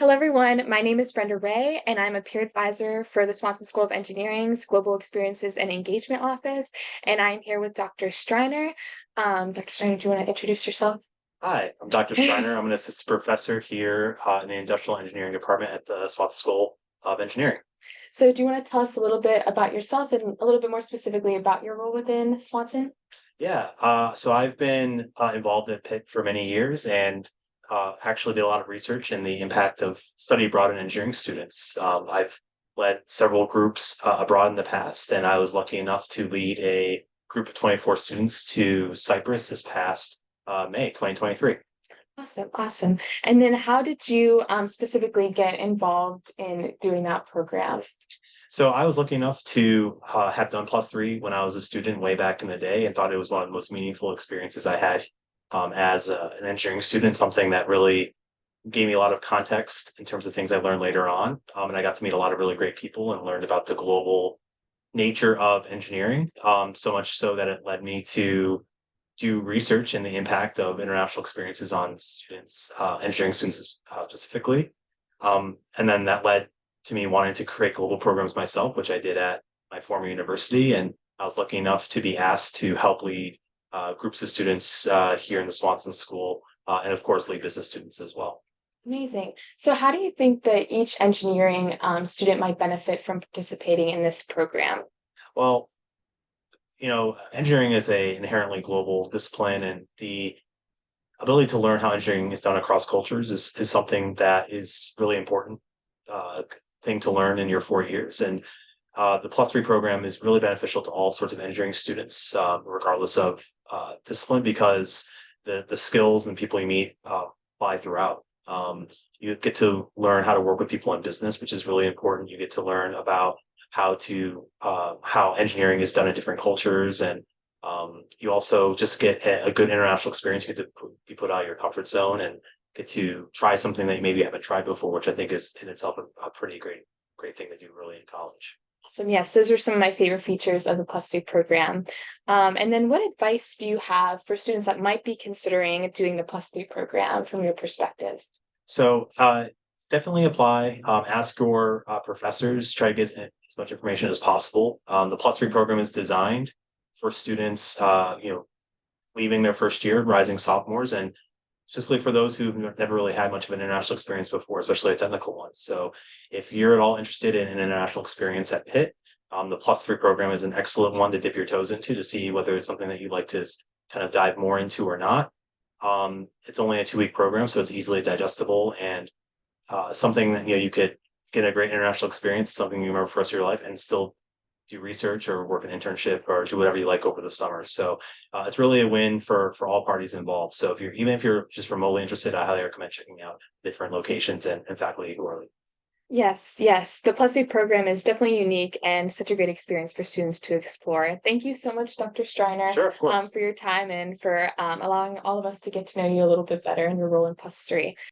Hello, everyone. My name is Brenda Ray, and I'm a peer advisor for the Swanson School of Engineering's Global Experiences and Engagement Office. And I'm here with Dr. Streiner. Dr. Streiner, do you want to introduce yourself? Hi, I'm Dr. Streiner. I'm an assistant professor here in the Industrial Engineering Department at the Swanson School of Engineering. So, do you want to tell us a little bit about yourself and a little bit more specifically about your role within Swanson? Yeah, so I've been involved at Pitt for many years and actually did a lot of research in the impact of study abroad in engineering students. I've led several groups abroad in the past, and I was lucky enough to lead a group of 24 students to Cyprus this past May 2023. Awesome, awesome. And then, how did you specifically get involved in doing that program? So I was lucky enough to have done Plus3 when I was a student way back in the day, and thought it was one of the most meaningful experiences I had as an engineering student. Something that really gave me a lot of context in terms of things I learned later on, and I got to meet a lot of really great people and learned about the global nature of engineering. So much so that it led me to do research in the impact of international experiences on students, engineering students specifically. And then that led to me wanting to create global programs myself, which I did at my former university. And I was lucky enough to be asked to help lead groups of students here in the Swanson School, and of course, lead business students as well. Amazing. So, how do you think that each engineering student might benefit from participating in this program? Well, engineering is a inherently global discipline, and the ability to learn how engineering is done across cultures is something that is really important uh, thing to learn in your 4 years. And the Plus3 program is really beneficial to all sorts of engineering students, regardless of discipline, because the skills and people you meet apply throughout. You get to learn how to work with people in business, which is really important. You get to learn about how engineering is done in different cultures, and you also just get a good international experience. You get to be put out of your comfort zone and get to try something that you maybe haven't tried before, which I think is in itself a pretty great thing to do really in college. Awesome. Yes, those are some of my favorite features of the Plus2 program. And then, what advice do you have for students that might be considering doing the Plus3 program from your perspective? So definitely apply. Ask your professors. Try to get as much information as possible. The Plus3 program is designed for students, leaving their first year, rising sophomores, and specifically for those who've never really had much of an international experience before, especially a technical one. So if you're at all interested in an international experience at Pitt, the Plus3 program is an excellent one to dip your toes into to see whether it's something that you'd like to kind of dive more into or not. It's only a 2 week program, so it's easily digestible, and something that you could get a great international experience, something you remember for the rest of your life, and still do research or work an internship or do whatever you like over the summer. So it's really a win for all parties involved. So if you're just remotely interested, I highly recommend checking out different locations and faculty who are. Yes, yes. The Plus2 program is definitely unique and such a great experience for students to explore. Thank you so much, Dr. Streiner, Sure, of course. for your time and for allowing all of us to get to know you a little bit better in your role in Plus3.